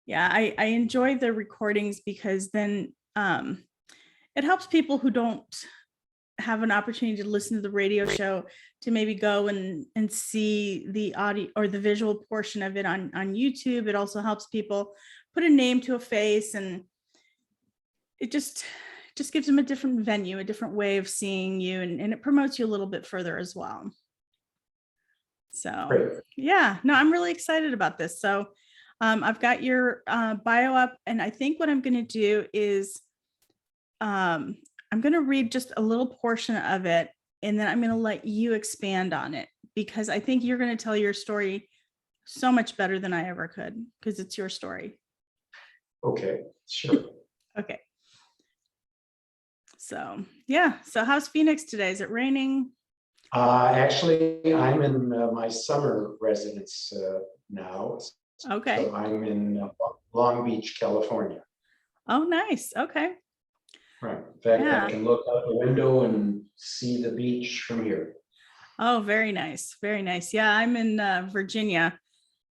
Yeah, I enjoy the recordings because then it helps people who don't have an opportunity to listen to the radio show to maybe go and see the audio or the visual portion of it on YouTube. It also helps people put a name to a face, and it just gives them a different venue, a different way of seeing you, and it promotes you a little bit further as well. So Great. yeah, no, I'm really excited about this. So I've got your bio up, and I think what I'm going to do is I'm going to read just a little portion of it, and then I'm going to let you expand on it, because I think you're going to tell your story so much better than I ever could, because it's your story. Okay, sure. Okay. So yeah, so how's Phoenix today? Is it raining? Actually, I'm in my summer residence now. Okay. So I'm in Long Beach, California. Oh, nice. Okay. Right. In fact, Yeah. I can look out the window and see the beach from here. Oh, very nice. Very nice. Yeah, I'm in Virginia.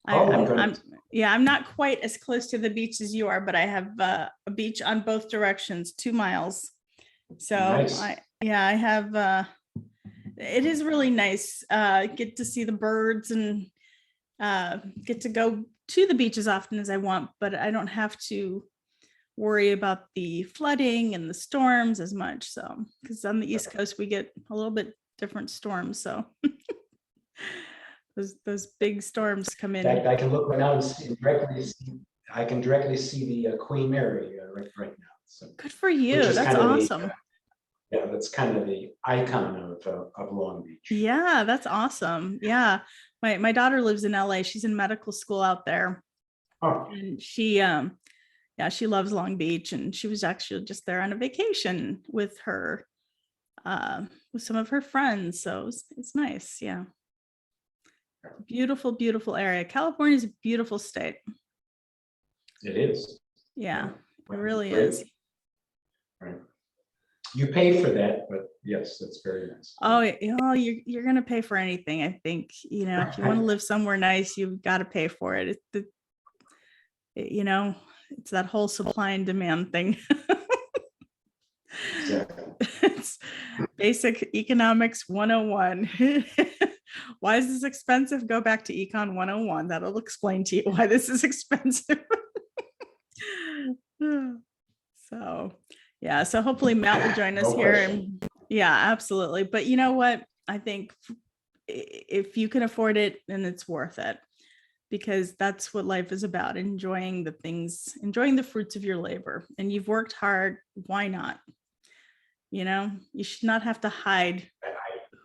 I'm not quite as close to the beach as you are, but I have a beach on both directions, 2 miles. So nice. I have it is really nice. Get to see the birds and get to go to the beach as often as I want, but I don't have to worry about the flooding and the storms as much. So, because on the East Coast, we get a little bit different storms. So those big storms come in. In fact, I can look right now and I can directly see the Queen Mary right now. So good for you. That's awesome. Yeah, that's kind of the icon of Long Beach. Yeah, that's awesome. Yeah, my daughter lives in LA. She's in medical school out there. Oh. And she loves Long Beach, and she was actually just there on a vacation with her with some of her friends. So it's nice. Yeah. Beautiful, beautiful area. California is a beautiful state. It is. Yeah, it really is. Right. You pay for that, but yes, that's very nice. Oh, you're going to pay for anything. I think, if you want to live somewhere nice, you've got to pay for it. It's that whole supply and demand thing. Exactly. It's basic economics 101. Why is this expensive? Go back to Econ 101. That'll explain to you why this is expensive. So yeah, so hopefully Matt will join us here. And yeah, absolutely. But you know what? I think if you can afford it, then it's worth it, because that's what life is about, enjoying the things, enjoying the fruits of your labor. And you've worked hard. Why not? You should not have to hide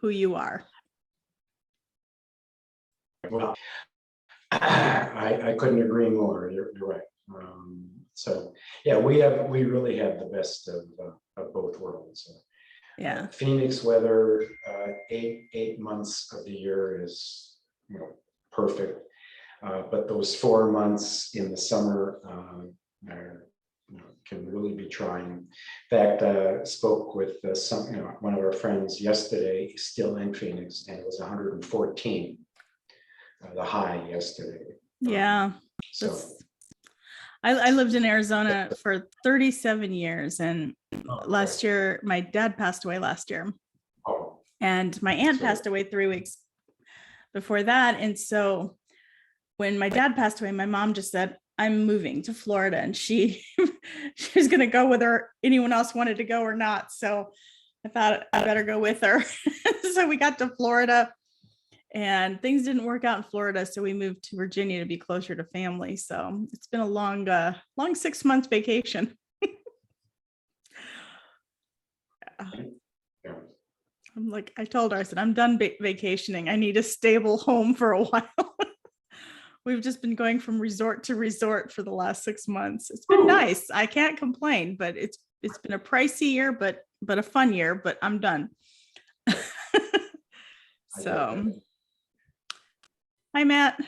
who you are. Well, I couldn't agree more. You're right. So yeah, we really have the best of both worlds. Yeah. Phoenix weather, 8 months of the year is perfect, but those 4 months in the summer can really be trying. In fact, spoke with one of our friends yesterday, still in Phoenix, and it was 114, the high yesterday. Yeah. So I lived in Arizona for 37 years, and last year my dad passed away last year. Oh. And my aunt passed away 3 weeks before that. And so when my dad passed away, my mom just said, I'm moving to Florida, and she was going to go whether anyone else wanted to go or not. So I thought I better go with her. So we got to Florida, and things didn't work out in Florida. So we moved to Virginia to be closer to family. So it's been a long 6 months vacation. I'm like, I told her, I said, I'm done vacationing. I need a stable home for a while. We've just been going from resort to resort for the last 6 months. It's been nice. I can't complain, but it's been a pricey year, but a fun year, but I'm done. So, hi, Matt.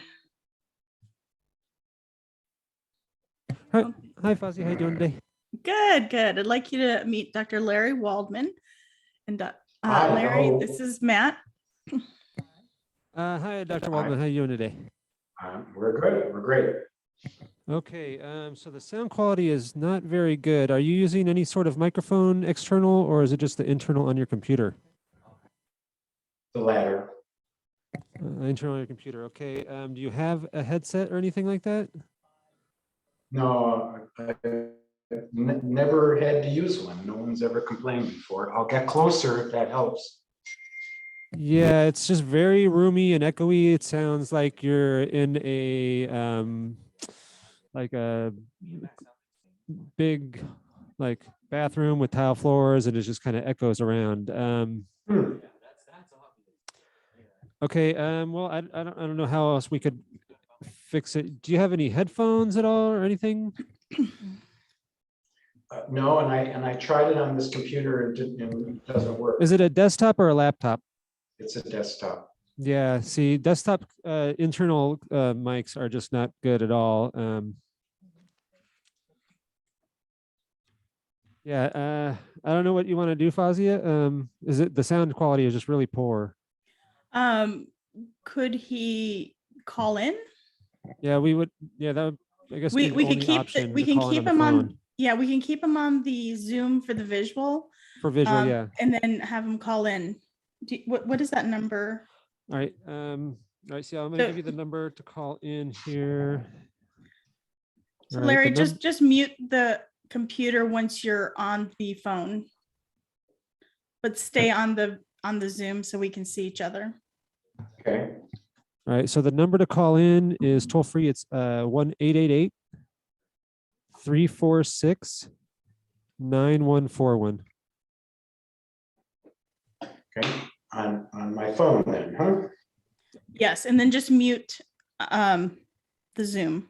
Hi, Fuzzy. How you doing today? Good, good. I'd like you to meet Dr. Larry Waldman. And Larry, this is Matt. Hi, Dr. Waldman. How are you doing today? We're great. We're great. Okay, so the sound quality is not very good. Are you using any sort of microphone external, or is it just the internal on your computer? The latter. Internal on your computer. Okay. Do you have a headset or anything like that? No, I never had to use one. No one's ever complained before. I'll get closer if that helps. Yeah, it's just very roomy and echoey. It sounds like you're in a like a big like bathroom with tile floors, and it just kind of echoes around. Hmm. Okay. Well, I don't know how else we could fix it. Do you have any headphones at all or anything? No, and I tried it on this computer and it doesn't work. Is it a desktop or a laptop? It's a desktop. Yeah, see, desktop internal mics are just not good at all. Yeah, I don't know what you want to do, Fazia. Is it the sound quality is just really poor? Could he call in? Yeah, we would. Yeah, that would, I guess We be the could only keep option we to can call in keep the him phone. on. Yeah, we can keep him on the Zoom for the visual. For visual, yeah. And then have him call in. What is that number? All right. All right. See, I'm gonna give you the number to call in here. So All right, Larry, the just mute the computer once you're on the phone, but stay on the Zoom so we can see each other. Okay. All right. So the number to call in is toll free. It's 1-888-346-9141. Okay. On my phone then, huh? Yes, and then just mute the Zoom.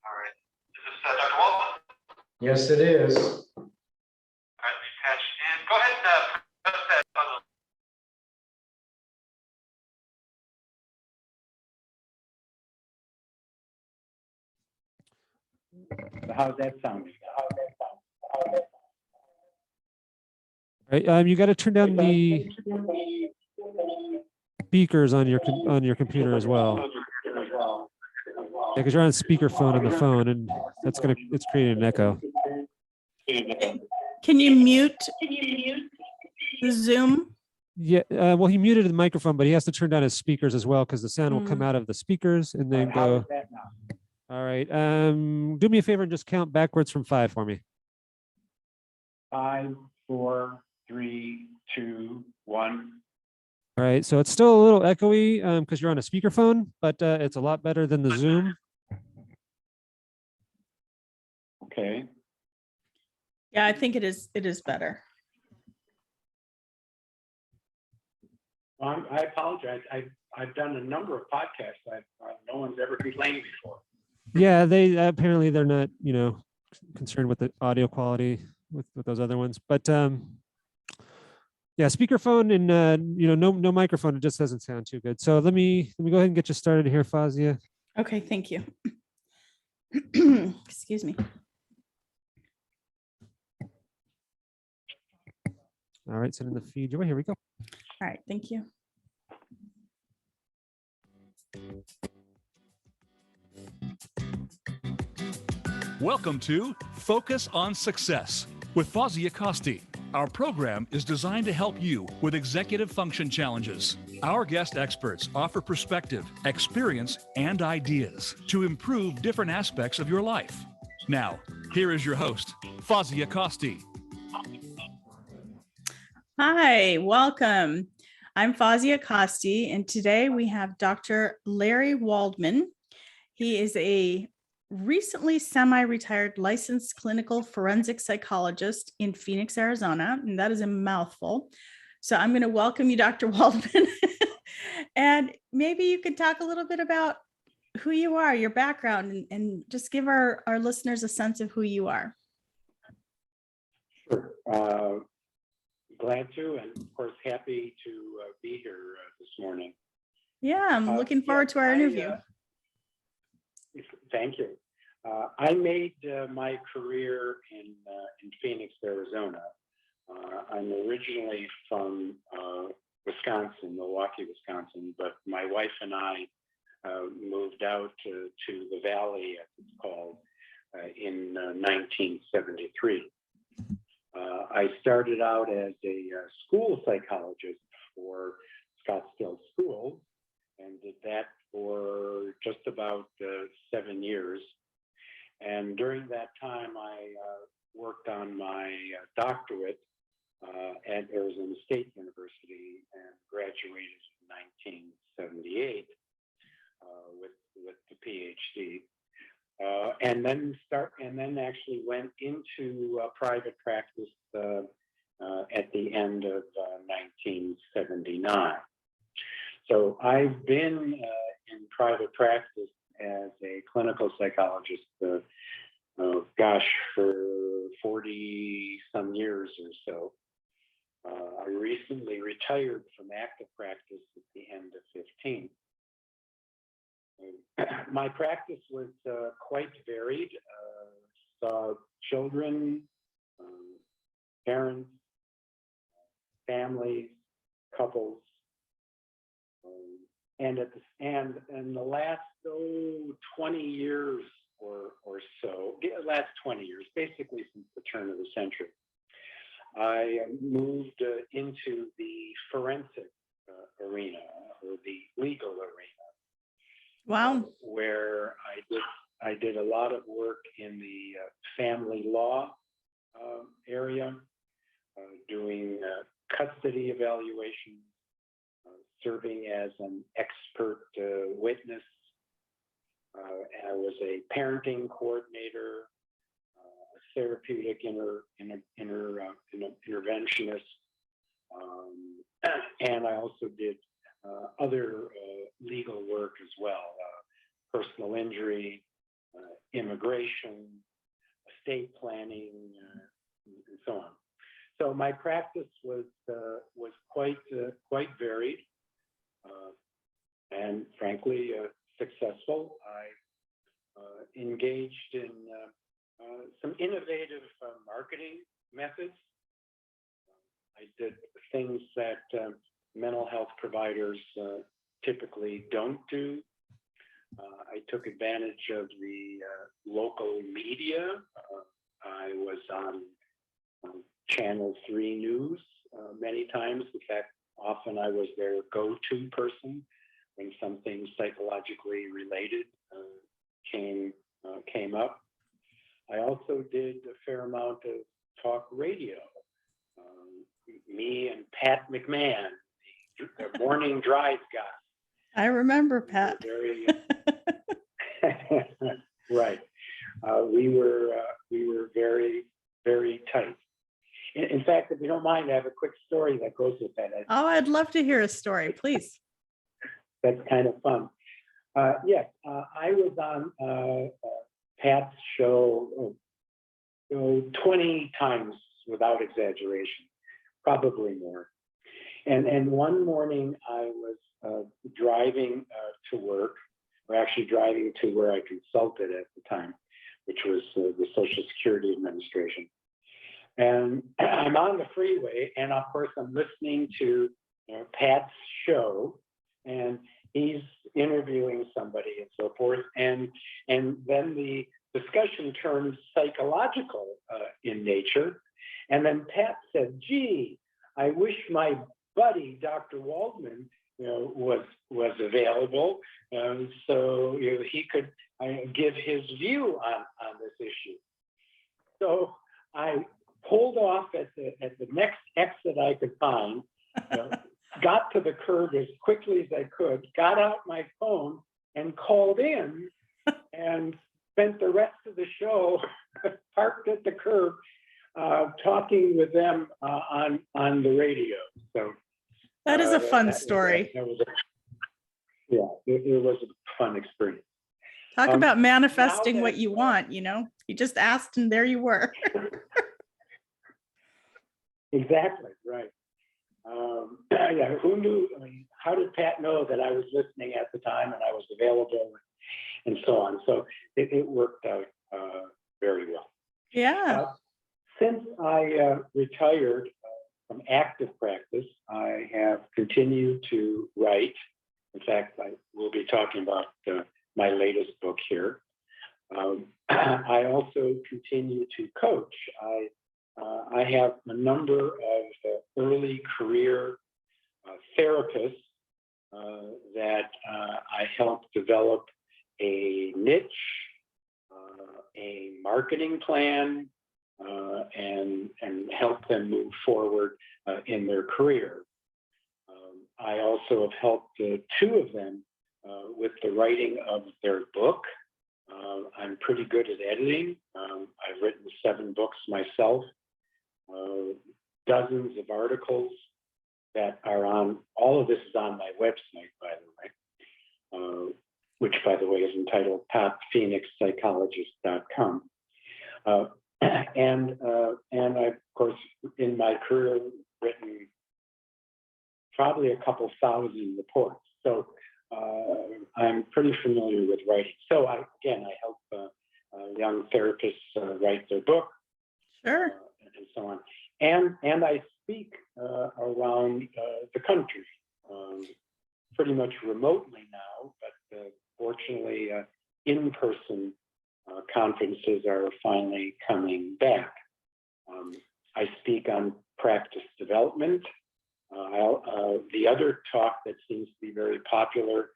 All right. Is this Dr. Waldman? Yes, it is. All right, let me patch in. Go ahead and press that button. How's that sound? All right. You got to turn down the speakers on your computer as well. Yeah, because you're on speakerphone on the phone, and it's creating an echo. Can you mute the Zoom? Yeah. Well, he muted the microphone, but he has to turn down his speakers as well because the sound will come out of the speakers and then go. All right. Do me a favor and just count backwards from 5 for me. 5, 4, 3, 2, 1. All right. So it's still a little echoey because you're on a speakerphone, but it's a lot better than the Zoom. Okay. Yeah, I think it is better. Well, I apologize. I've done a number of podcasts. No one's ever complained before. Yeah, they're not, concerned with the audio quality with those other ones, but yeah, speakerphone and no microphone, it just doesn't sound too good. So let me go ahead and get you started here, Fazia. Okay, thank you. Excuse me. All right, sending the feed your way. Here we go. All right, thank you. Welcome to Focus on Success with Fozzie Acosti. Our program is designed to help you with executive function challenges. Our guest experts offer perspective, experience, and ideas to improve different aspects of your life. Now, here is your host, Fozzie Acosti. Hi, welcome. I'm Fozzie Acosti, and today we have Dr. Larry Waldman. He is a recently semi-retired licensed clinical forensic psychologist in Phoenix, Arizona, and that is a mouthful. So I'm going to welcome you, Dr. Waldman, and maybe you could talk a little bit about who you are, your background, and just give our listeners a sense of who you are. Sure. Glad to, and of course, happy to be here this morning. Yeah, I'm looking forward to our interview. Thank you. I made my career in Phoenix, Arizona. I'm originally from Wisconsin, Milwaukee, Wisconsin, but my wife and I moved out to the Valley, as it's called, in 1973. I started out as a school psychologist for Scottsdale Schools and did that for just about 7 years. And during that time, I worked on my doctorate at Arizona State University and graduated in 1978 with the PhD. And then actually went into private practice at the end of 1979. So I've been in private practice as a clinical psychologist, for 40 some years or so. I recently retired from active practice at the end of 15. My practice was quite varied. Saw children, parents, families, couples, and in the last 20 years or so, last 20 years, basically since the turn of the century, I moved into the forensic arena or the legal arena. Wow. Where I did a lot of work in the family law area, doing custody evaluations, serving as an expert witness. I was a parenting coordinator, a therapeutic interventionist, and I also did other legal work as well, personal injury, immigration, estate planning, and so on. So my practice was quite varied, and frankly successful. I engaged in some innovative marketing methods. I did things that mental health providers typically don't do. I took advantage of the local media. I was on Channel 3 News many times. In fact, often I was their go-to person when something psychologically related came up. I also did a fair amount of talk radio. Me and Pat McMahon, the morning drive guy. I remember Pat. Very, right. We were very, very tight. In fact, if you don't mind, I have a quick story that goes with that. Oh, I'd love to hear a story, please. That's kind of fun. Yes, I was on Pat's show 20 times without exaggeration, probably more. And one morning I was driving to work, or actually driving to where I consulted at the time, which was the Social Security Administration. And I'm on the freeway, and of course I'm listening to Pat's show, and he's interviewing somebody and so forth. And then the discussion turns psychological in nature. And then Pat said, "Gee, I wish my buddy, Dr. Waldman, was available, so he could give his view on this issue." So I pulled off at the next exit I could find, got to the curb as quickly as I could, got out my phone and called in, and spent the rest of the show parked at the curb, talking with them on the radio. So that is a fun story. It was a fun experience. Talk about now manifesting what that, you want, you just asked and there you were. Exactly, right. Yeah, who knew? I mean, how did Pat know that I was listening at the time and I was available and so on? So it worked out very well. Yeah. Since I retired from active practice, I have continued to write. In fact, I will be talking about my latest book here. I also continue to coach. I have a number of early career therapists that I help develop a niche, a marketing plan, and help them move forward in their career. I also have helped two of them with the writing of their book. I'm pretty good at editing. I've written 7 books myself, dozens of articles that are on, all of this is on my website, by the way, which, by the way, is entitled topphoenixpsychologist.com. And I, of course, in my career, written probably a couple thousand reports. So I'm pretty familiar with writing. So I help young therapists write their book. Sure. And so on. And I speak around the country, pretty much remotely now, but fortunately in-person conferences are finally coming back. I speak on practice development. The other talk that seems to be very popular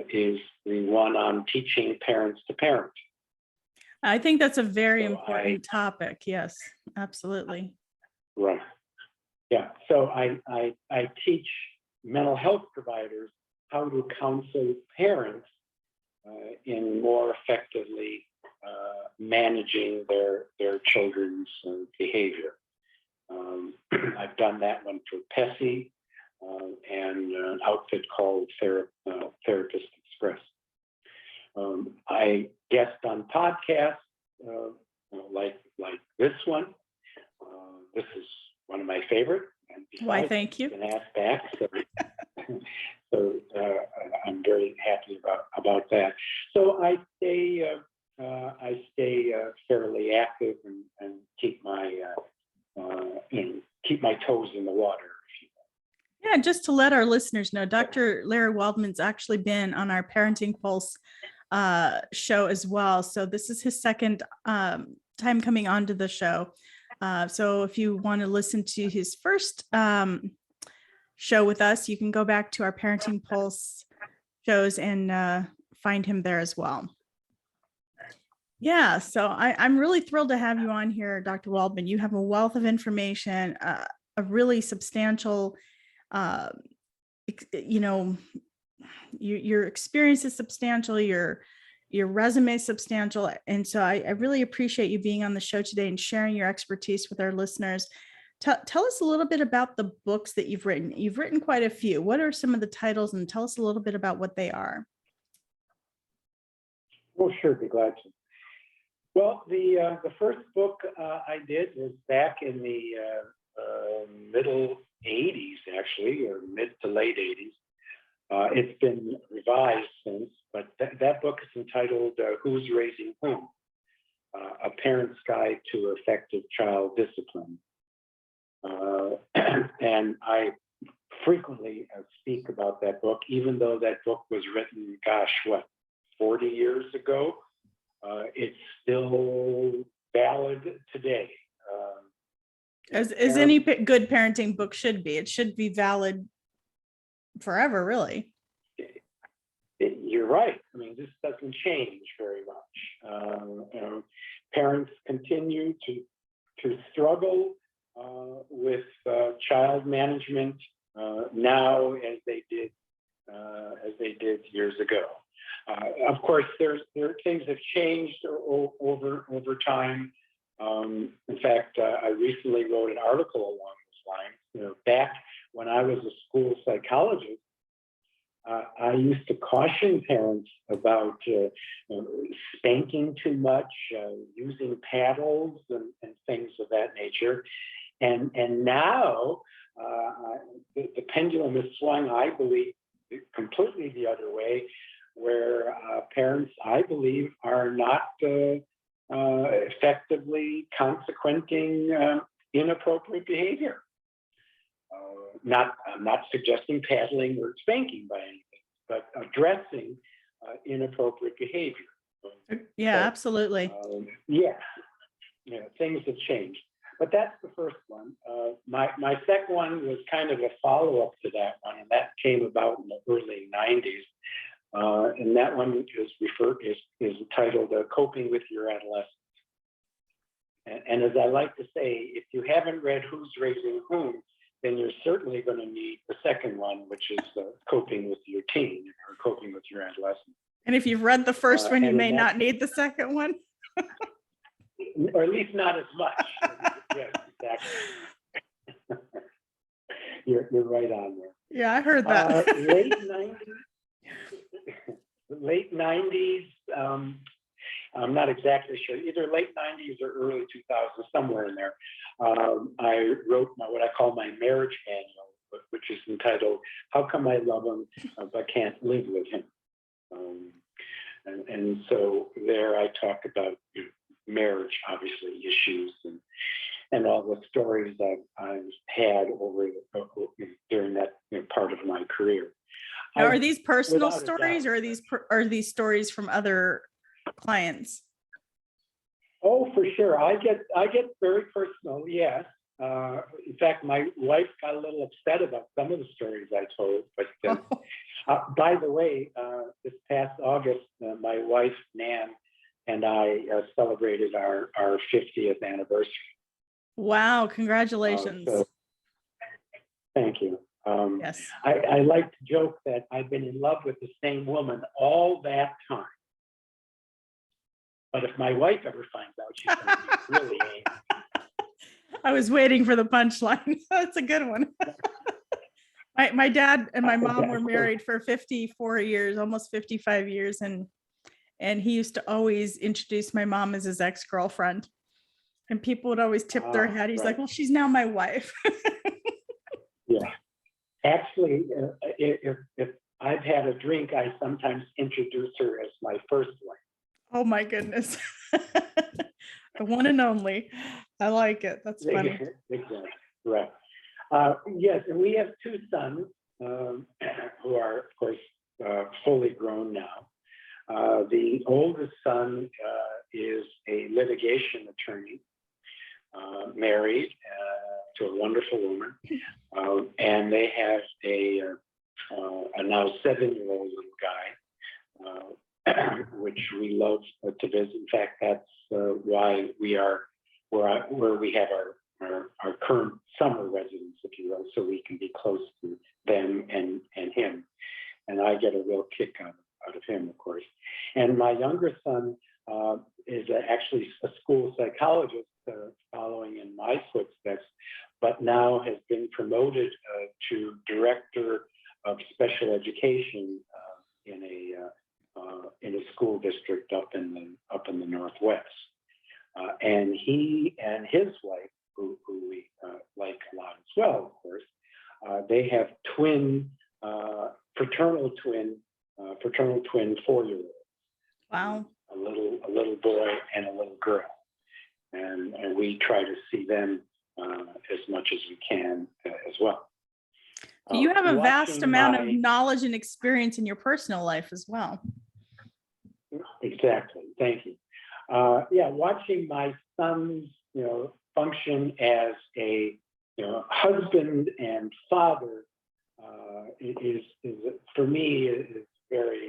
is the one on teaching parents to parent. I think that's a very So important topic. Yes, absolutely. Right. Yeah. So I teach mental health providers how to counsel parents in more effectively managing their children's behavior. I've done that one for PESI and an outfit called Therapist Express. I guest on podcasts like this one. This is one of my favorite. And Why, thank you. been asked back, so I'm very happy about that. So I stay fairly active and keep my keep my toes in the water. Yeah, just to let our listeners know, Dr. Larry Waldman's actually been on our Parenting Pulse show as well. So this is his second time coming onto the show. So if you want to listen to his first show with us, you can go back to our Parenting Pulse shows and find him there as well. Yeah, so I'm really thrilled to have you on here, Dr. Waldman. You have a wealth of information, a really substantial, your experience is substantial, your resume is substantial. And so I really appreciate you being on the show today and sharing your expertise with our listeners. Tell us a little bit about the books that you've written. You've written quite a few. What are some of the titles, and tell us a little bit about what they are? Well, sure, be glad to. Well, the first book I did was back in the middle 80s, actually, or mid to late 80s. It's been revised since, but that book is entitled Who's Raising Whom? A Parent's Guide to Effective Child Discipline. And I frequently speak about that book, even though that book was written, 40 years ago. It's still valid today. As any good parenting book should be. It should be valid forever, really. You're right. I mean, this doesn't change very much. Parents continue to struggle with child management now as they did years ago. Of course, things have changed over time. In fact, I recently wrote an article along those lines. Back when I was a school psychologist, I used to caution parents about spanking too much, using paddles and things of that nature. And now the pendulum is swung, I believe, completely the other way, where parents, I believe, are not effectively consequenting inappropriate behavior. I'm not suggesting paddling or spanking by anything, but addressing inappropriate behavior. Yeah, So, absolutely. Things have changed. But that's the first one. My second one was kind of a follow-up to that one, and that came about in the early 90s. And that one is titled Coping with Your Adolescence. And as I like to say, if you haven't read Who's Raising Whom, then you're certainly going to need the second one, which is Coping with Your Teen or Coping with Your Adolescence. And if you've read the first one, you and may that- not need the second one. Or at least not as much. Yes, exactly. You're right on there. Yeah, I heard that. Late 90s, I'm not exactly sure, either late 90s or early 2000s, somewhere in there. I wrote what I call my marriage manual, which is entitled, How Come I Love Him But Can't Live With Him? And so there I talk about marriage, obviously, issues and all the stories I've had during that part of my career. Now, are these personal without a stories, doubt. or are these stories from other clients? Oh, for sure. I get very personal. Yes. In fact, my wife got a little upset about some of the stories I told. But by the way, this past August, my wife Nan and I celebrated our 50th anniversary. Wow! Congratulations. Thank you. Yes. I like to joke that I've been in love with the same woman all that time. But if my wife ever finds out, she's going to be really angry. I was waiting for the punchline. That's a good one. My dad and my mom were married for 54 years, almost 55 years, and he used to always introduce my mom as his ex-girlfriend, and people would always tip their head. He's like, "Well, she's now my wife." Yeah, actually, if I've had a drink, I sometimes introduce her as my first wife. Oh my goodness. The one and only. I like it. That's funny. Exactly. Right. Yes, and we have two sons who are, of course, fully grown now. The oldest son is a litigation attorney, married to a wonderful woman, and they have a now 7-year-old little guy, which we love to visit. In fact, that's why we are where we have our current summer residence, if you will, so we can be close to them and him. And I get a real kick out of him, of course. And my younger son is actually a school psychologist, following in my footsteps, but now has been promoted to director of special education in a school district up in the Northwest. And he and his wife, who we like a lot as well, of course, they have fraternal twin 4-year-olds. Wow. A little boy and a little girl, and we try to see them as much as we can as well. So you have a vast Watching amount of knowledge and experience in your personal life as well. Exactly. Thank you. Yeah, watching my sons, function as a husband and father is for me is very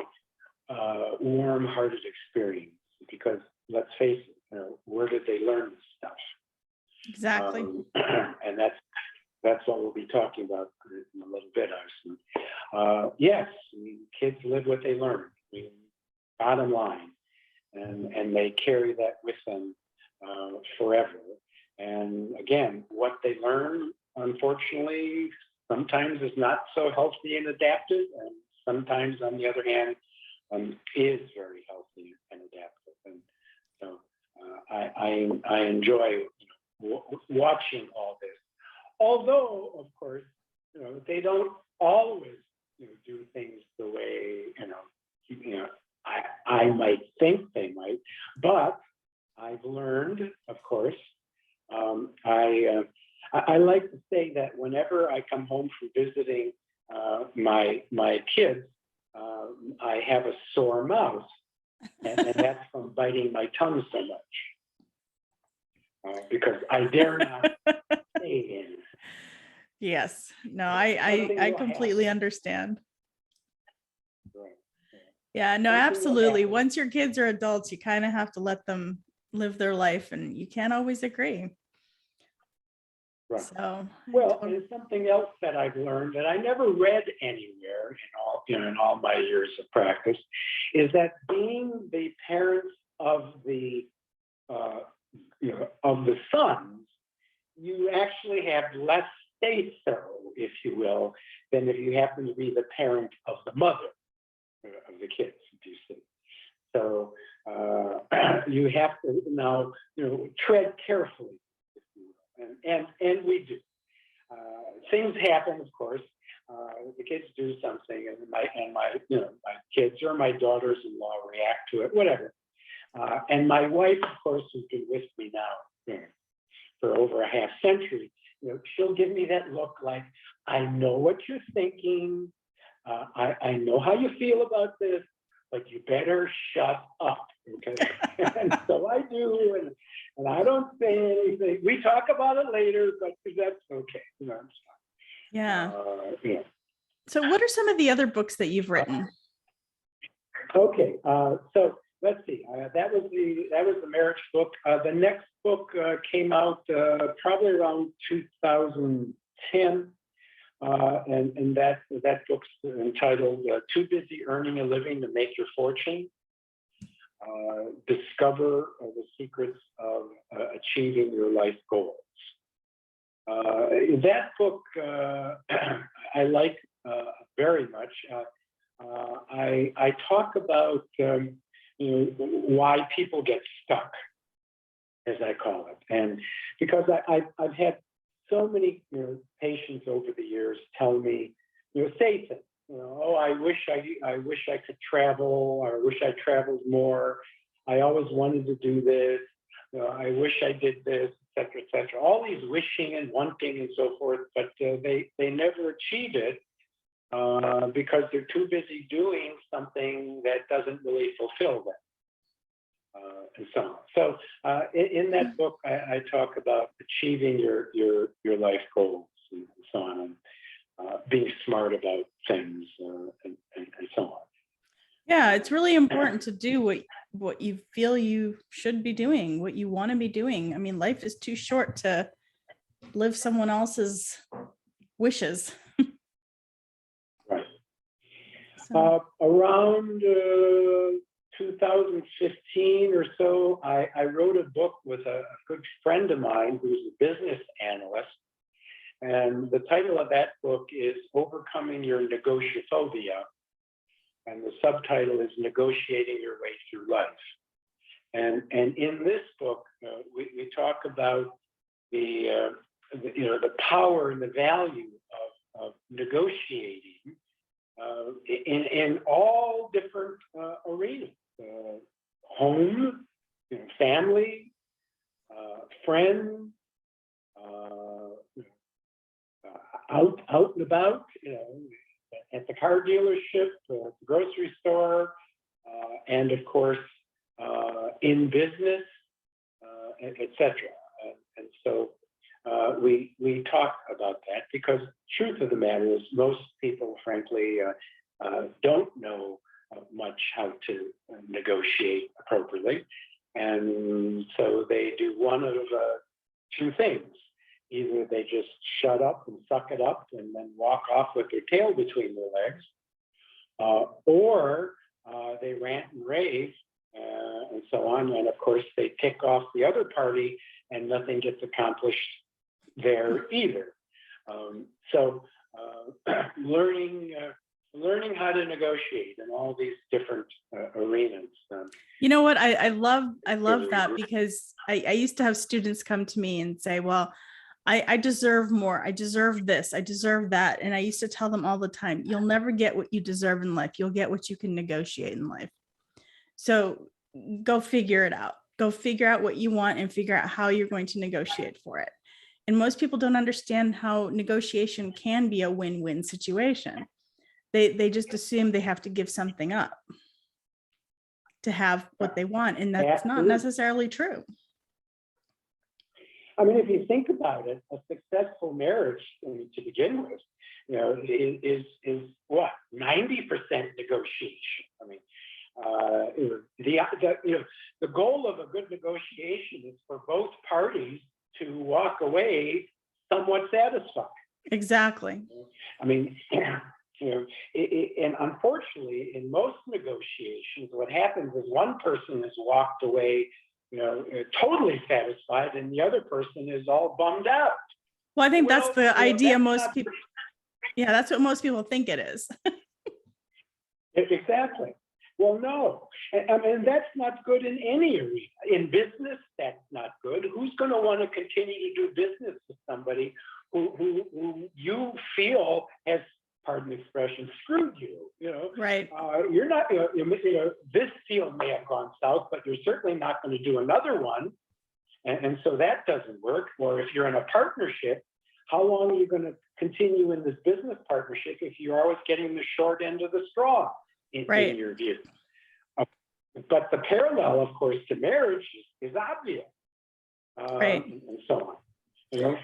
warm-hearted experience, because let's face it, where did they learn this stuff? Exactly. And that's what we'll be talking about in a little bit, Arson. Yes, kids live what they learn. Bottom line, and they carry that with them forever. And again, what they learn, unfortunately, sometimes is not so healthy and adaptive, and sometimes, on the other hand, is very healthy and adaptive. And so I enjoy watching all this. Although, of course, they don't always do things the way I might think they might. But I've learned, of course, I like to say that whenever I come home from visiting my kids, I have a sore mouth, and that's from biting my tongue so much, because I dare not say anything. Yes. No, I completely understand. Right. Yeah, no, Something will absolutely. happen. Once your kids are adults, you kind of have to let them live their life, and you can't always agree. Right. So, Well, and something else that I've learned that I never read anywhere in all my years of practice is that being the parents of the sons, you actually have less say so, if you will, than if you happen to be the parent of the mother of the kids, you see. So you have to now tread carefully, if you will. And we do. Things happen, of course. The kids do something, and my kids or my daughters-in-law react to it, whatever. And my wife, of course, who's been with me now for over a half century, she'll give me that look like, I know what you're thinking. I know how you feel about this, but you better shut up, okay? And so I do, and I don't say anything. We talk about it later, but that's okay. It's fine. yeah. Yeah. So what are some of the other books that you've written? Okay, so let's see. That was the marriage book. The next book came out probably around 2010, and that book's entitled "Too Busy Earning a Living to Make Your Fortune: Discover the Secrets of Achieving Your Life Goals." That book I like very much. I talk about why people get stuck, as I call it, and because I've had so many patients over the years tell me, say things, oh, I wish I could travel, or I wish I traveled more. I always wanted to do this. I wish I did this, et cetera, et cetera. All these wishing and wanting and so forth, but they never achieve it. Because they're too busy doing something that doesn't really fulfill them, and so on. So in that book, I talk about achieving your life goals and so on, and being smart about things and so on. Yeah, it's really important to do what you feel you should be doing, what you want to be doing. I mean, life is too short to live someone else's wishes. Around 2015 or so, I wrote a book with a good friend of mine who's a business analyst. And the title of that book is Overcoming Your Negotiophobia. And the subtitle is Negotiating Your Way Through Life. And in this book, we talk about the power and the value of negotiating in all different arenas, home, family, friends, out and about, at the car dealership, the grocery store, and of course, in business, et cetera. And so we talk about that because truth of the matter is most people, frankly, don't know much how to negotiate appropriately. And so they do one of two things. Either they just shut up and suck it up and then walk off with their tail between their legs, or they rant and rave and so on. And of course, they tick off the other party and nothing gets accomplished there either. So learning learning how to negotiate in all these different arenas. You know what? I love that, because I used to have students come to me and say, well, I deserve more. I deserve this. I deserve that. And I used to tell them all the time, you'll never get what you deserve in life. You'll get what you can negotiate in life. So go figure it out. Go figure out what you want and figure out how you're going to negotiate for it. And most people don't understand how negotiation can be a win-win situation. They just assume they have to give something up to have what they want. And that's not Absolutely. necessarily true. I mean, if you think about it, a successful marriage, to begin with, is what, 90% negotiation. I mean, the goal of a good negotiation is for both parties to walk away somewhat satisfied. Exactly. I mean, and unfortunately, in most negotiations, what happens is one person has walked away, totally satisfied, and the other person is all bummed out. Well, I think that's the idea that's most not people, yeah, that's what most people think it is. Exactly. Well, no, I mean, that's not good in any arena. In business, that's not good. Who's going to want to continue to do business with somebody who you feel has, pardon the expression, screwed you? Right. You're not, this deal may have gone south, but you're certainly not going to do another one. And so that doesn't work. Or if you're in a partnership, how long are you going to continue in this business partnership if you're always getting the short end of the straw in your view? But the parallel, of course, to marriage is obvious. Right. And so on.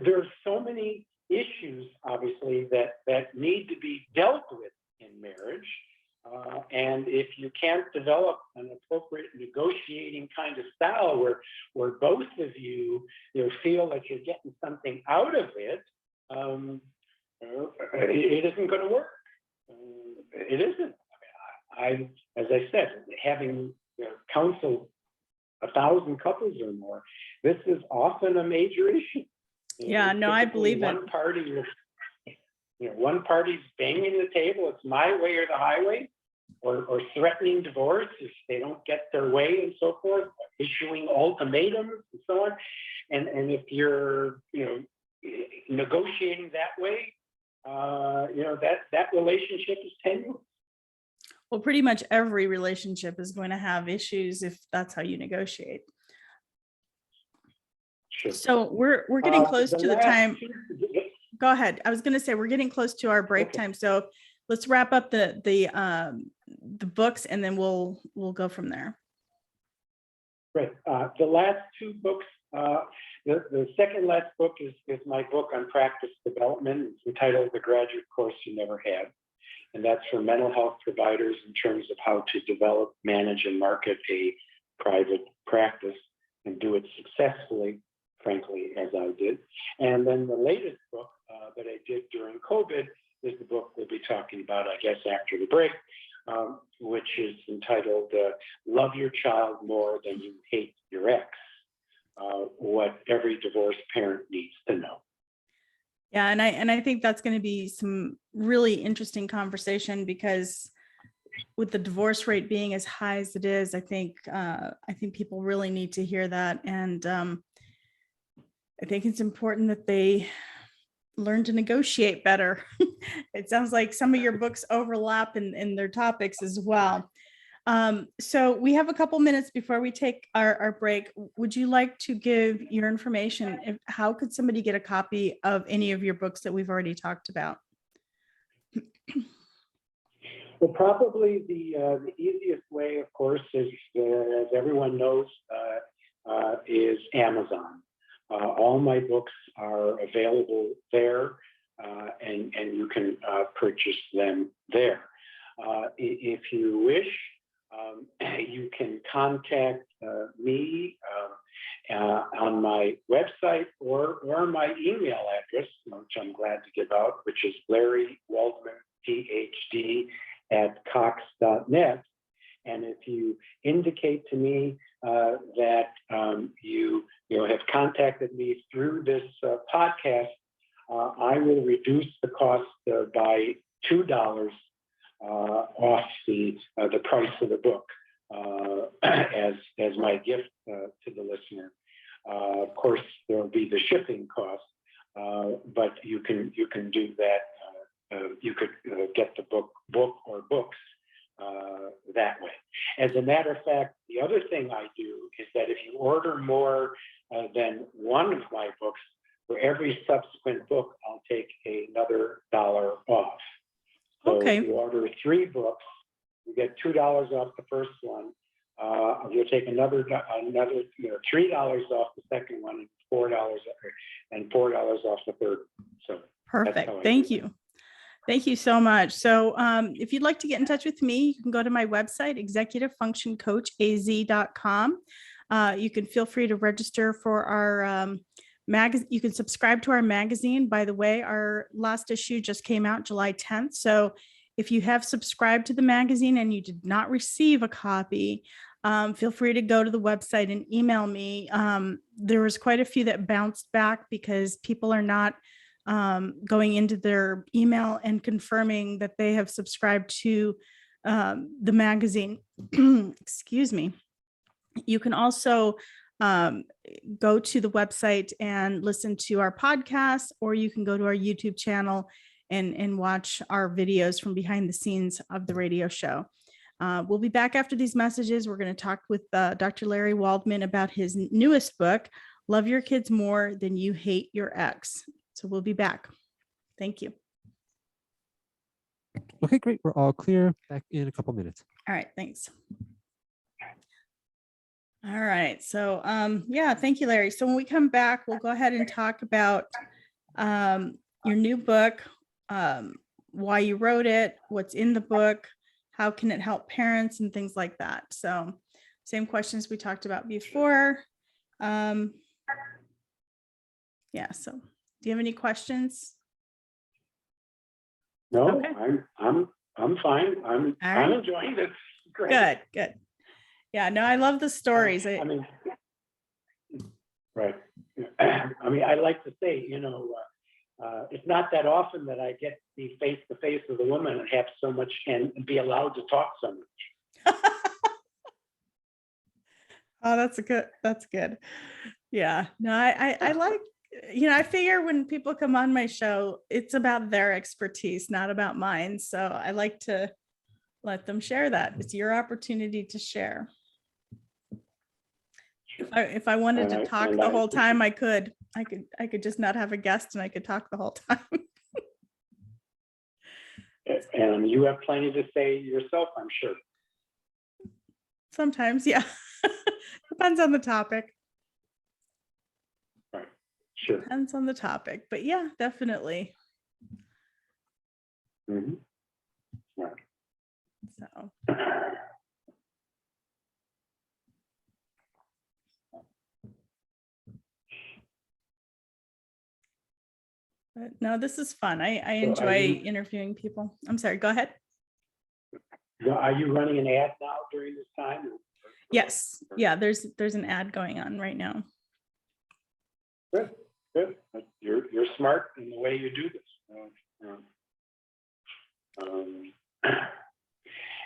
There's so many issues, obviously, that need to be dealt with in marriage. And if you can't develop an appropriate negotiating kind of style where both of you feel that you're getting something out of it, it isn't going to work. It isn't. As I said, having counseled 1,000 couples or more, this is often a major issue. Yeah, no, I believe it. One party's banging the table, it's my way or the highway, or threatening divorce if they don't get their way and so forth, issuing ultimatums and so on. And if you're, negotiating that way, that relationship is tenuous. Well, pretty much every relationship is going to have issues if that's how you negotiate. Sure. So we're getting close to the time. Go ahead. I was going to say we're getting close to our break time. So let's wrap up the books and then we'll go from there. Great. The last two books, the second last book is my book on practice development. It's entitled The Graduate Course You Never Had. And that's for mental health providers in terms of how to develop, manage, and market a private practice and do it successfully, frankly, as I did. And then the latest book that I did during COVID is the book we'll be talking about, I guess, after the break, which is entitled Love Your Child More Than You Hate Your Ex, what every divorced parent needs to know. Yeah, and I think that's going to be some really interesting conversation, because with the divorce rate being as high as it is, I think people really need to hear that, and I think it's important that they learn to negotiate better. It sounds like some of your books overlap in their topics as well. So we have a couple minutes before we take our break. Would you like to give your information? How could somebody get a copy of any of your books that we've already talked about? Well, probably the easiest way, of course, is, as everyone knows, is Amazon. All my books are available there, and you can purchase them there. If you wish, you can contact me on my website or my email address, which I'm glad to give out, which is Larry Waldman, PhD, @cox.net. And if you indicate to me that you have contacted me through this podcast, I will reduce the cost by $2 off the price of the book as my gift to the listener. Of course, there will be the shipping cost, but you can do that. You could get the book or books that way. As a matter of fact, the other thing I do is that if you order more than one of my books, for every subsequent book, I'll take another $1 off. So Okay. if you order 3 books, you get $2 off the first one. You'll take another $3 off the second one, and $4 off the third. So Perfect. Thank you. Thank you so much. So if you'd like to get in touch with me, you can go to my website, executivefunctioncoachaz.com. You can feel free to register for our magazine. You can subscribe to our magazine. By the way, our last issue just came out July 10th. So if you have subscribed to the magazine and you did not receive a copy, feel free to go to the website and email me. There was quite a few that bounced back because people are not going into their email and confirming that they have subscribed to the magazine. Excuse me. You can also go to the website and listen to our podcast, or you can go to our YouTube channel and watch our videos from behind the scenes of the radio show. We'll be back after these messages. We're going to talk with Dr. Larry Waldman about his newest book, Love Your Kids More Than You Hate Your Ex. So we'll be back. Thank you. Okay, great. We're all clear. Back in a couple minutes. All right, thanks. All right, so yeah, thank you, Larry. So when we come back, we'll go ahead and talk about your new book, why you wrote it, what's in the book, how can it help parents, and things like that. So same questions we talked about before. Yeah, so do you have any questions? No, Okay. I'm fine. I'm right. enjoying this. Great. Good, good. Yeah, no, I love the stories. I mean, right. I mean, I like to say, it's not that often that I get to be face to face with a woman and have so much and be allowed to talk so much. Oh, that's good. Yeah, no, I like, I figure when people come on my show, it's about their expertise, not about mine. So I like to let them share that. It's your opportunity to share. If I wanted to talk the whole time, I could just not have a guest and I could talk the whole time. And you have plenty to say yourself, I'm sure. Sometimes, yeah. Depends on the topic. Right. Sure. Depends on the topic, but yeah, definitely. Mm-hmm. Right. So. But no, this is fun. I enjoy interviewing people. I'm sorry, go ahead. Are you running an ad now during this time? Yes. Yeah, there's an ad going on right now. Good, good. You're smart in the way you do this.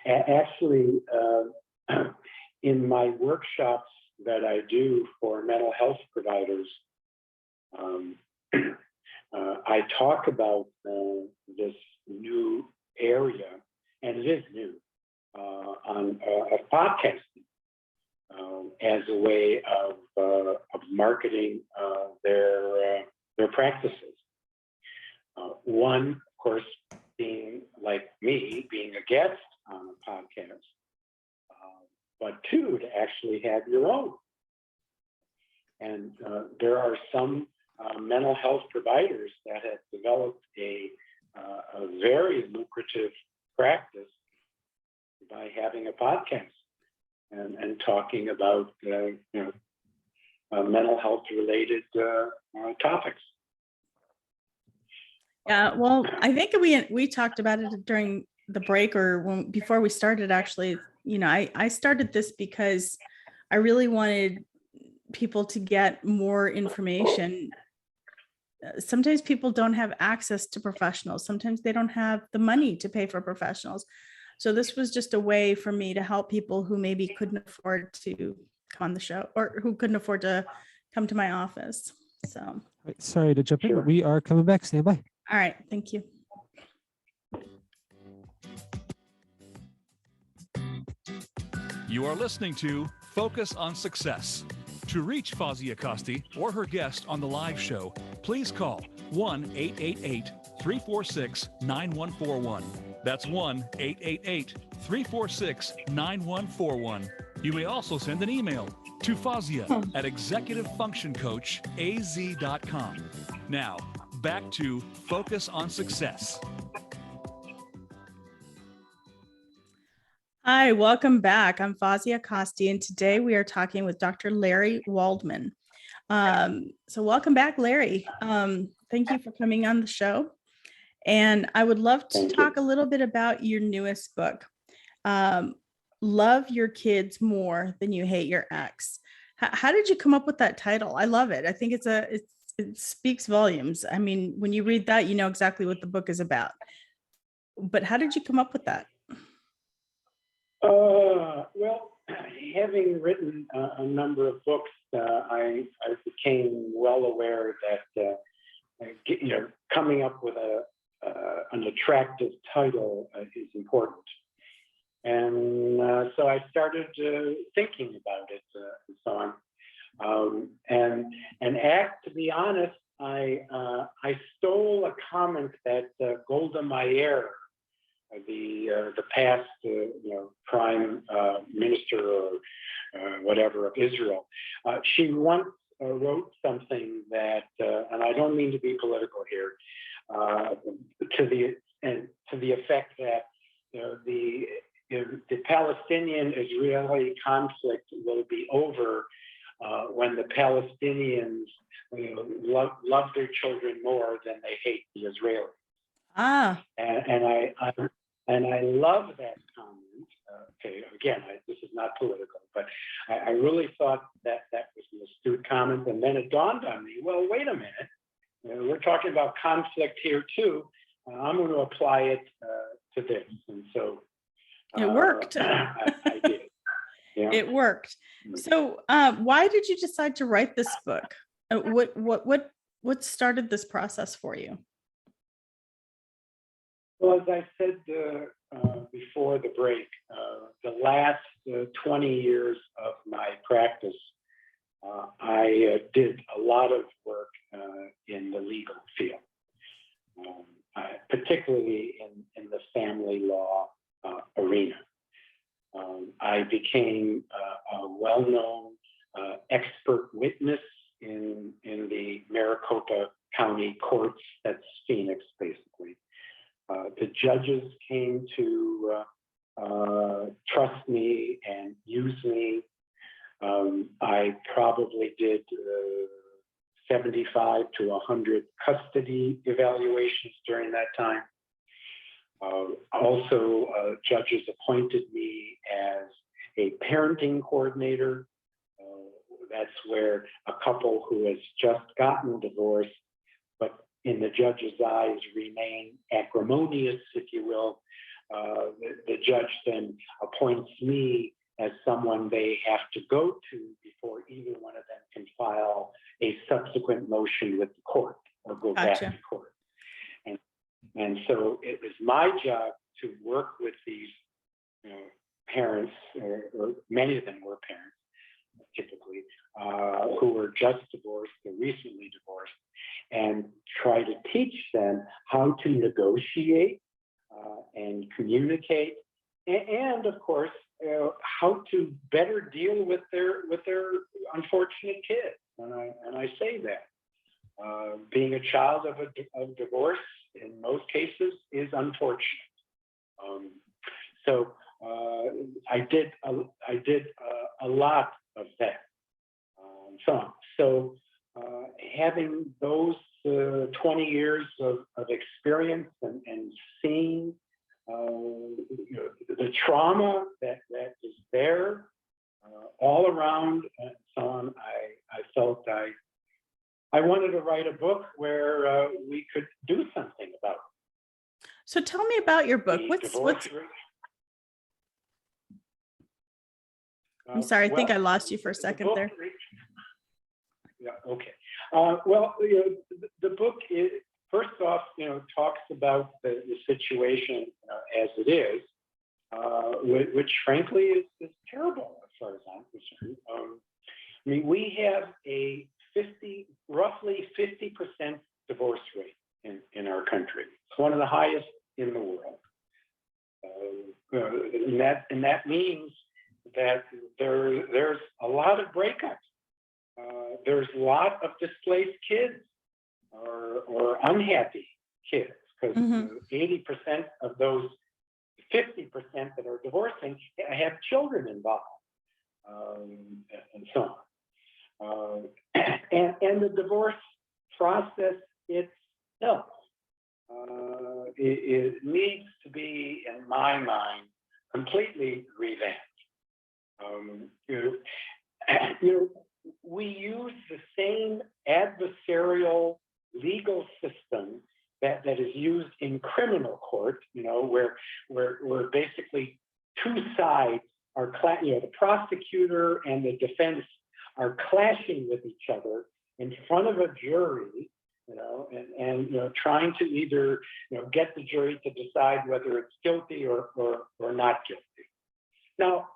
Actually, in my workshops that I do for mental health providers, I talk about this new area, and it is new, on podcasting as a way of marketing their practices. One, of course, being like me, being a guest on a podcast, but two, to actually have your own. And there are some mental health providers that have developed a very lucrative practice by having a podcast and talking about mental health related topics. Yeah, well, I think we talked about it during the break or before we started. Actually, I started this because I really wanted people to get more information sometimes people don't have access to professionals. Sometimes they don't have the money to pay for professionals. So this was just a way for me to help people who maybe couldn't afford to come on the show or who couldn't afford to come to my office. So, Wait, sorry to jump in, Sure. but we are coming back. Stand by. all right. Thank you. You are listening to Focus on Success. To reach Fozzie Acosti or her guest on the live show, please call 1-888-346-9141. That's 1-888-346-9141. You may also send an email to Fozia at executivefunctioncoachaz.com. Now, back to Focus on Success. Hi, welcome back. I'm Fozzie Acosti, and today we are talking with Dr. Larry Waldman. So welcome back, Larry. Thank you for coming on the show. And I would love to Thank you. talk a little bit about your newest book, Love Your Kids More Than You Hate Your Ex. How did you come up with that title? I love it. I think it speaks volumes. I mean, when you read that, you know exactly what the book is about. But how did you come up with that? Well, having written a number of books, I became well aware that coming up with an attractive title is important, and so I started thinking about it and so on. To be honest, I stole a comment that Golda Meir, the past prime minister or whatever of Israel, she once wrote something that, and I don't mean to be political here, to the effect that the Palestinian-Israeli conflict will be over when the Palestinians love their children more than they hate the Israelis. And I love that comment. Okay, again, this is not political, but I really thought that was an astute comment. And then it dawned on me, well, wait a minute. We're talking about conflict here too. I'm going to apply it to this. And so it worked. I did. Yeah. It worked. So why did you decide to write this book? What started this process for you? Well, as I said before the break, the last 20 years of my practice, I did a lot of work in the legal field, particularly in the family law arena. I became a well-known expert witness in the Maricopa County courts. That's Phoenix, basically. The judges came to trust me and use me. I probably did 75 to 100 custody evaluations during that time. Also, judges appointed me as a parenting coordinator. That's where a couple who has just gotten divorced, but in the judge's eyes remain acrimonious, if you will, the judge then appoints me as someone they have to go to before either one of them can file a subsequent motion with the court or go back to court. And so it was my job to work with these parents, or many of them were parents, typically, who were just divorced or recently divorced, and try to teach them how to negotiate and communicate, and of course, how to better deal with their unfortunate kids. And I say that being a child of divorce in most cases is unfortunate. So I did a lot of that. So having those 20 years of experience and seeing the trauma that is there all around and so on, I felt I wanted to write a book where we could do something about So tell me about your book. the What's divorce rate. I'm sorry, I think I Well, lost you for a the second book there. Yeah, okay. Well, the book is, first off, talks about the situation as it is, which frankly is terrible as far as I'm concerned. I mean, we have a roughly 50% divorce rate in our country. It's one of the highest in the world. And that means that there's a lot of breakups. There's a lot of displaced kids or unhappy kids, because 80% of those 50% that are divorcing have children involved, and so on. And the divorce process itself, it needs to be, in my mind, completely revamped. We use the same adversarial legal system that is used in criminal court, where basically two sides are, the prosecutor and the defense are clashing with each other in front of a jury, and trying to either, get the jury to decide whether it's guilty or not guilty. Now,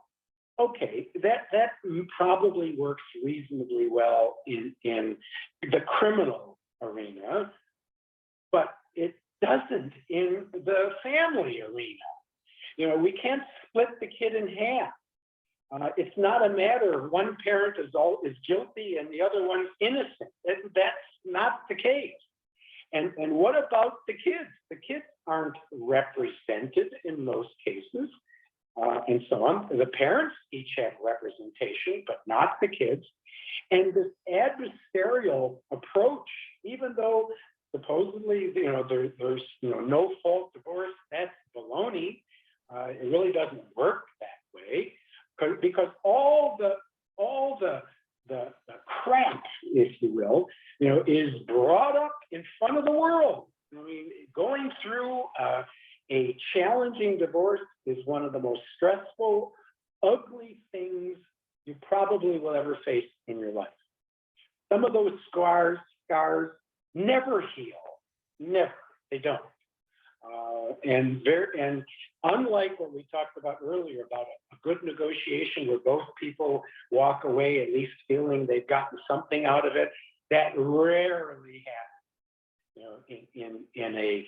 okay, that probably works reasonably well in the criminal arena, but it doesn't in the family arena. We can't split the kid in half. It's not a matter of one parent is guilty and the other one's innocent. That's not the case. And what about the kids? The kids aren't represented in most cases. And so on. The parents each have representation, but not the kids. And this adversarial approach, even though supposedly there's no fault divorce, that's baloney. It really doesn't work that way, because all the crap, if you will, is brought up in front of the world. I mean, going through a challenging divorce is one of the most stressful, ugly things you probably will ever face in your life. Some of those scars never heal. Never. They don't. And unlike what we talked about earlier about a good negotiation where both people walk away at least feeling they've gotten something out of it, that rarely happens, in a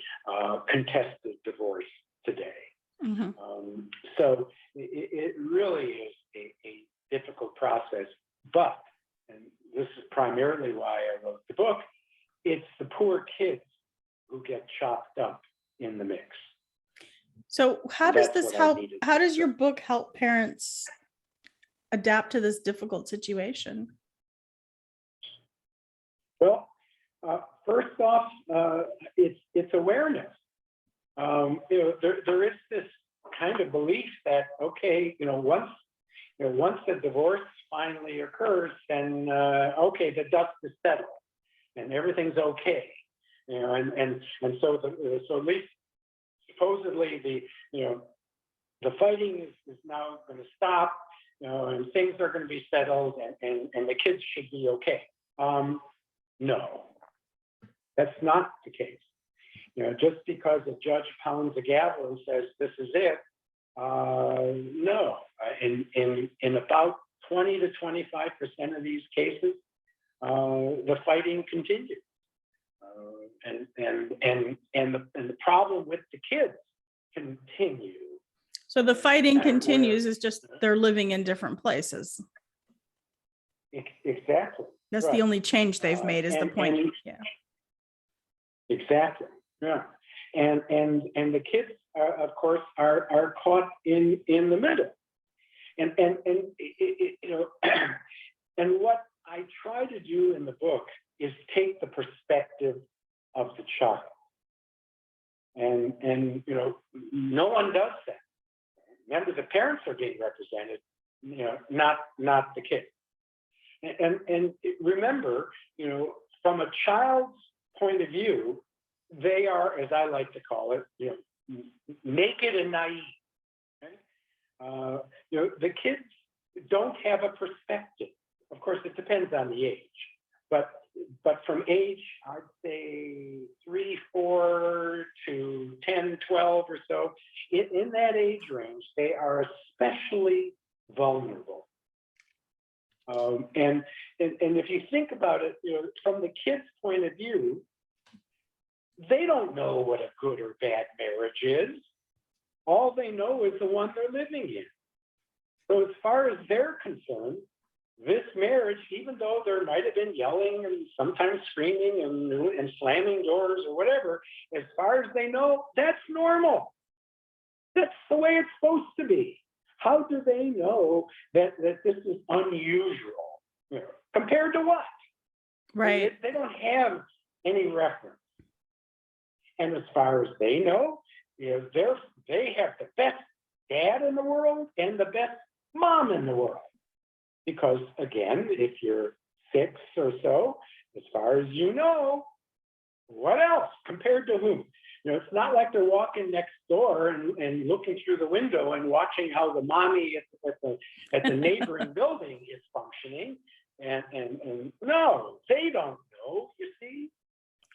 contested divorce today. So it really is a difficult process, but, and this is primarily why I wrote the book, it's the poor kids who get chopped up in the mix. So how does this help? needed. How does your book help parents adapt to this difficult situation? Well, first off, it's awareness. There is this kind of belief that, okay, once the divorce finally occurs, then okay, the dust is settled and everything's okay. And so at least supposedly the fighting is now going to stop, and things are going to be settled, and the kids should be okay. No, that's not the case. Just because a judge pounds a gavel and says this is it, no. In about 20 to 25% of these cases, the fighting continues, and the problem with the kids continue. So the fighting continues, is just they're living in different places. Exactly. That's right. the only change they've made, is the point. Yeah. Exactly. Yeah. And the kids of course are caught in the middle. And and what I try to do in the book is take the perspective of the child. And no one does that. Remember, the parents are being represented, not the kids. And remember, from a child's point of view, they are, as I like to call it, naked and naive. Okay? The kids don't have a perspective. Of course, it depends on the age, but from age, I'd say 3, 4 to 10, 12 or so, in that age range, they are especially vulnerable. And if you think about it, from the kid's point of view, they don't know what a good or bad marriage is. All they know is the one they're living in. So as far as they're concerned, this marriage, even though there might have been yelling and sometimes screaming and slamming doors or whatever, as far as they know, that's normal. That's the way it's supposed to be. How do they know that this is unusual? Compared to what? Right. They don't have any reference. And as far as they know, they have the best dad in the world and the best mom in the world. Because again, if you're 6 or so, as far as you know, what else? Compared to whom? It's not like they're walking next door and looking through the window and watching how the mommy at the neighboring building is functioning. And no, they don't know, you see?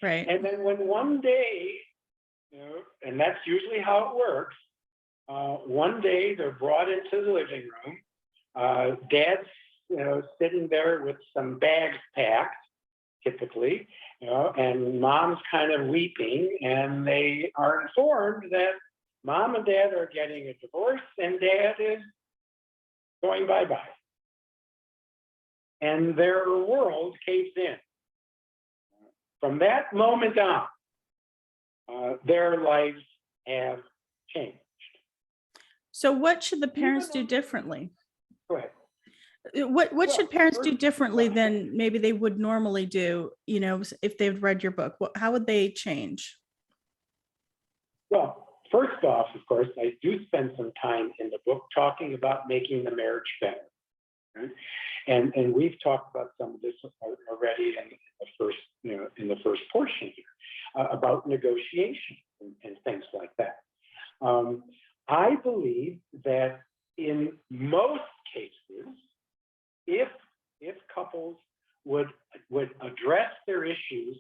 Right. And then when one day, and that's usually how it works, one day they're brought into the living room. Dad's sitting there with some bags packed, typically, and mom's kind of weeping, and they are informed that mom and dad are getting a divorce and dad is going bye-bye. And their world caves in. From that moment on, their lives have changed. So what should the parents do differently? Go ahead. What should parents do first- differently than maybe they would normally do, if they've read your book? How would they change? Well, first off, of course, I do spend some time in the book talking about making the marriage better. Right? And we've talked about some of this already in the first portion here about negotiation and things like that. I believe that in most cases, if couples would address their issues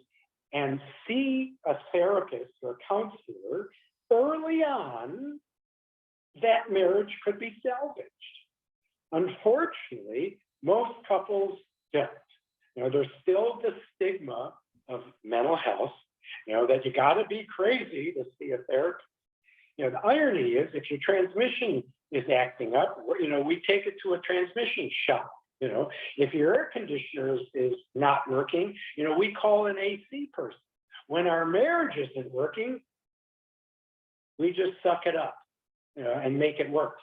and see a therapist or counselor early on, that marriage could be salvaged. Unfortunately, most couples don't. There's still the stigma of mental health, that you got to be crazy to see a therapist. The irony is, if your transmission is acting up, we take it to a transmission shop. If your air conditioner is not working, we call an AC person. When our marriage isn't working, we just suck it up, and make it worse.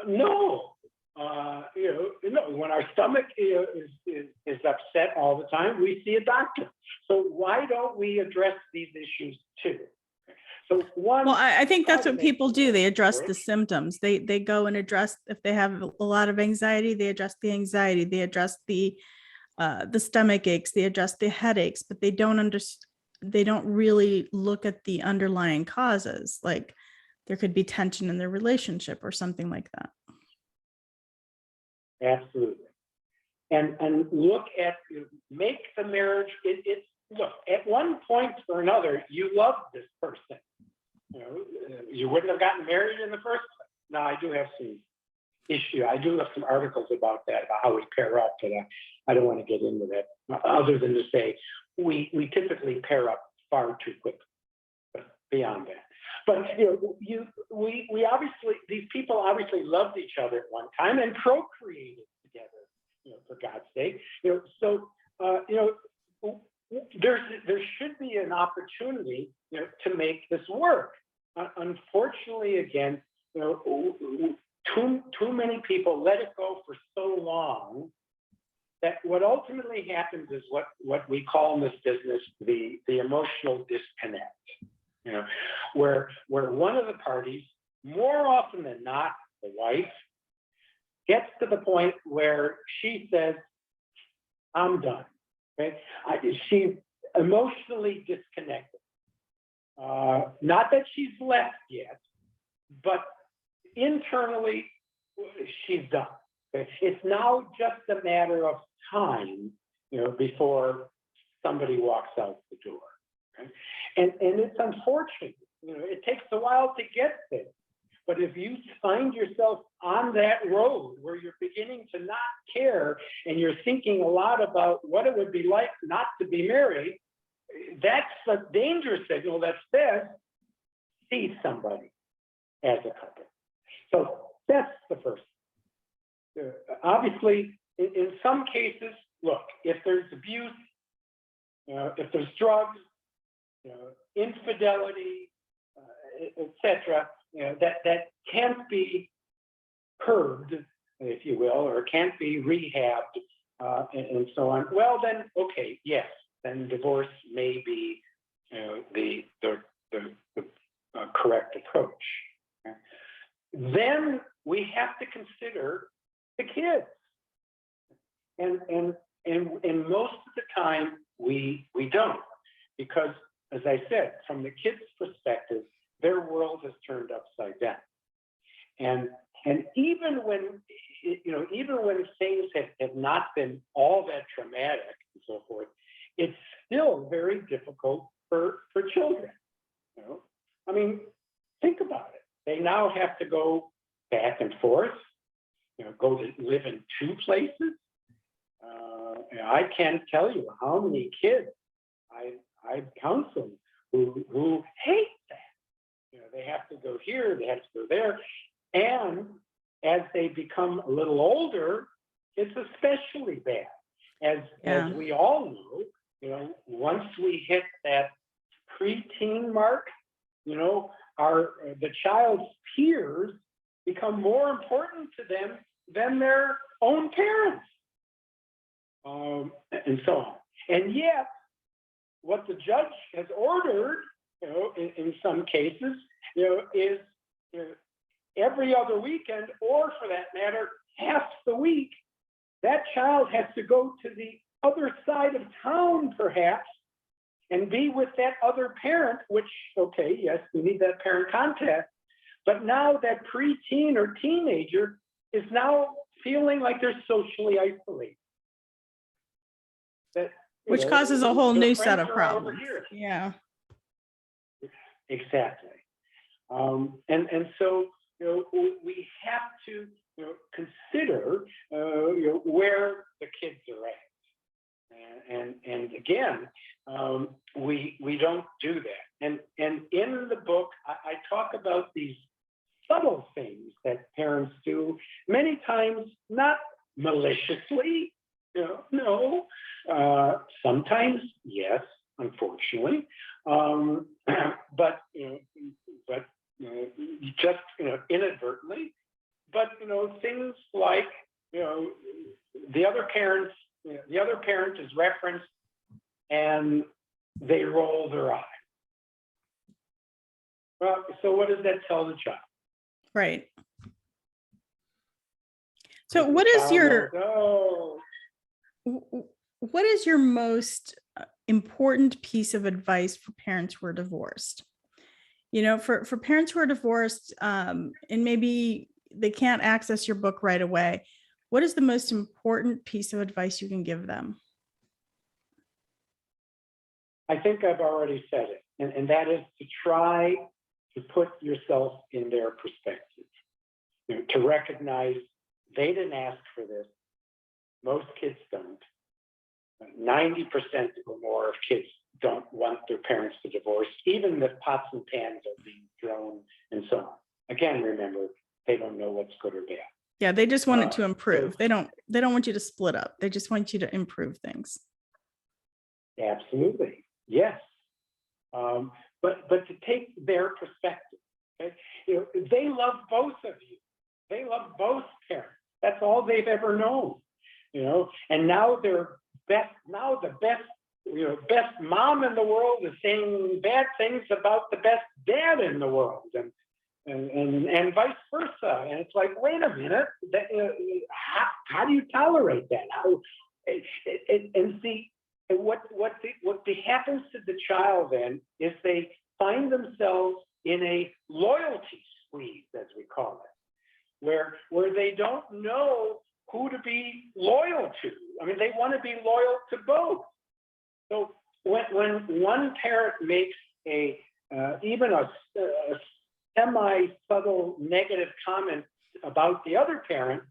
No, when our stomach is upset all the time, we see a doctor. So why don't we address these issues too? So I think that's what people do. They address the symptoms. They go and address, if they have a lot of anxiety, they address the anxiety. They address the stomach aches. They address the headaches, but they don't really look at the underlying causes. Like there could be tension in their relationship or something like that. Absolutely. And make the marriage, look, at one point or another, you love this person. You wouldn't have gotten married in the first place. Now, I do have some issue. I do have some articles about that, about how we pair up, but I don't want to get into that, other than to say we typically pair up far too quickly, but beyond that. But we obviously, these people obviously loved each other at one time and procreated together, for God's sake. There should be an opportunity, to make this work. Unfortunately, again, too many people let it go for so long that what ultimately happens is what we call in this business the emotional disconnect. Where one of the parties, more often than not, the wife, gets to the point where she says, "I'm done. Okay, she's emotionally disconnected. Not that she's left yet, but internally she's done. Okay? It's now just a matter of time, before somebody walks out the door. Okay? And it's unfortunate. It takes a while to get there. But if you find yourself on that road where you're beginning to not care and you're thinking a lot about what it would be like not to be married, that's a danger signal that says, see somebody as a couple. So that's the first. Obviously, in some cases, look, if there's abuse, if there's drugs, infidelity, etc., that can't be curbed, if you will, or can't be rehabbed, and so on. Well, then, okay, yes, then divorce may be the correct approach. Okay? Then we have to consider the kids, and most of the time we don't, because, as I said, from the kids' perspective, their world has turned upside down, and even when things have not been all that traumatic and so forth, it's still very difficult for children. I mean, think about it. They now have to go back and forth, go to live in two places. I can't tell you how many kids I've counseled who hate that. They have to go here, they have to go there. And as they become a little older, it's especially bad. As we all know, once we hit that preteen mark, the child's peers become more important to them than their own parents, and so on. And yet, what the judge has ordered, in some cases, is every other weekend, or for that matter, half the week, that child has to go to the other side of town, perhaps, and be with that other parent, which, okay, yes, we need that parent contact, but now that preteen or teenager is now feeling like they're socially isolated. Which causes a whole new set of friends are over problems. here. Yeah. Exactly. And so, we have to consider where the kids are at. And again, we don't do that. And in the book, I talk about these subtle things that parents do, many times not maliciously, no, sometimes yes, unfortunately, but just inadvertently. But things like the other parent is referenced, and they roll their eye. Well, so what does that tell the child? Right. So what is your most important piece of advice for parents who are divorced? For parents who are divorced, and maybe they can't access your book right away, what is the most important piece of advice you can give them? I think I've already said it, and that is to try to put yourself in their perspective, to recognize they didn't ask for this. Most kids don't. 90% or more of kids don't want their parents to divorce, even if pots and pans are being thrown and so on. Again, remember, they don't know what's good or bad. Yeah, they just want it to improve. They don't want you to split up. They just want you to improve things. Absolutely, yes. But to take their perspective, okay? They love both of you. They love both parents. That's all they've ever known, And now the best mom in the world is saying bad things about the best dad in the world, and vice versa. And it's like, wait a minute, how do you tolerate that? And see, what happens to the child then is they find themselves in a loyalty squeeze, as we call it, where they don't know who to be loyal to. I mean, they want to be loyal to both. So when one parent makes even a semi-subtle negative comment about the other parent,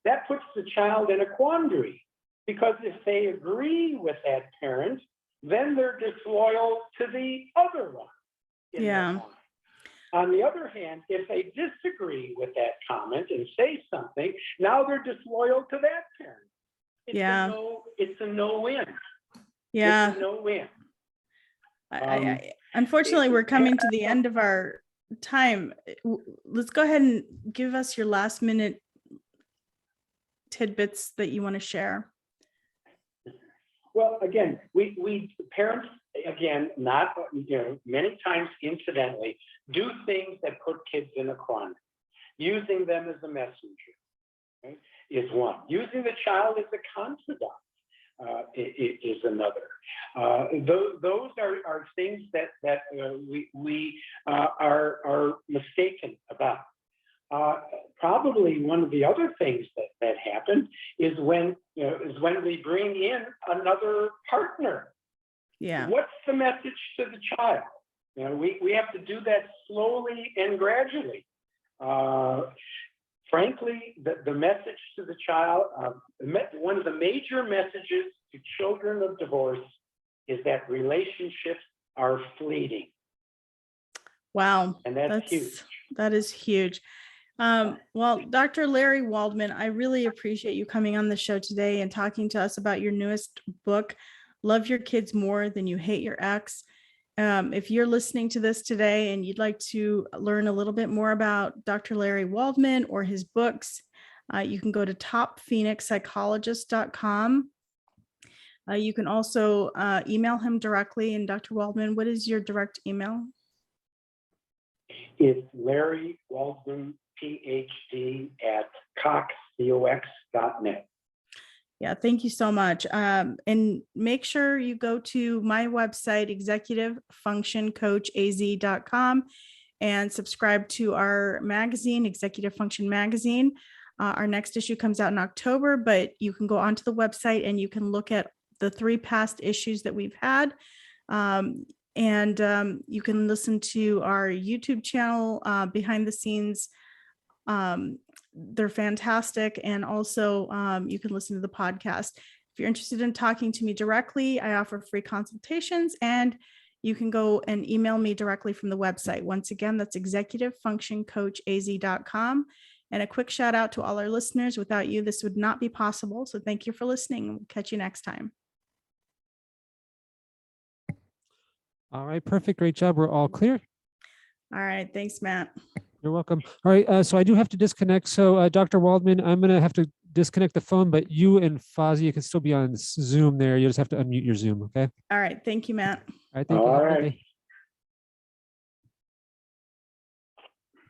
that puts the child in a quandary, because if they agree with that parent, then they're disloyal to the other one. in their Yeah. mind. On the other hand, if they disagree with that comment and say something, now they're disloyal to that parent. Yeah. It's a no-win. Yeah. It's a no-win. Unfortunately, we're coming to the end of our time. Let's go ahead and give us your last minute tidbits that you want to share. Well, again, we parents, again, not, many times incidentally, do things that put kids in a quandary. Using them as a messenger, right, is one. Using the child as a confidant is another. Those are things that we are mistaken about. Probably one of the other things that happen is when we bring in another partner. Yeah. What's the message to the child? We have to do that slowly and gradually. Frankly, the message to the child, one of the major messages to children of divorce is that relationships are fleeting. Wow. And that's huge. That is huge. Well, Dr. Larry Waldman, I really appreciate you coming on the show today and talking to us about your newest book, Love Your Kids More Than You Hate Your Ex. If you're listening to this today and you'd like to learn a little bit more about Dr. Larry Waldman or his books, you can go to topphoenixpsychologist.com. You can also email him directly. And Dr. Waldman, what is your direct email? It's Larry Waldman, PhD at cox.net. Yeah, thank you so much. And make sure you go to my website, executivefunctioncoachaz.com, and subscribe to our magazine, Executive Function Magazine. Our next issue comes out in October, but you can go onto the website and you can look at the 3 past issues that we've had. And you can listen to our YouTube channel, behind the scenes. They're fantastic. And also you can listen to the podcast. If you're interested in talking to me directly, I offer free consultations, and you can go and email me directly from the website. Once again, that's executivefunctioncoachaz.com. And a quick shout out to all our listeners. Without you, this would not be possible. So thank you for listening. We'll catch you next time. All right, perfect. Great job. We're all clear. All right. Thanks, Matt. You're welcome. All right, so I do have to disconnect. So Dr. Waldman, I'm going to have to disconnect the phone, but you and Fozzie can still be on Zoom there. You just have to unmute your Zoom, okay? All right. Thank you, Matt. All right, thank you. All Have a good right. day.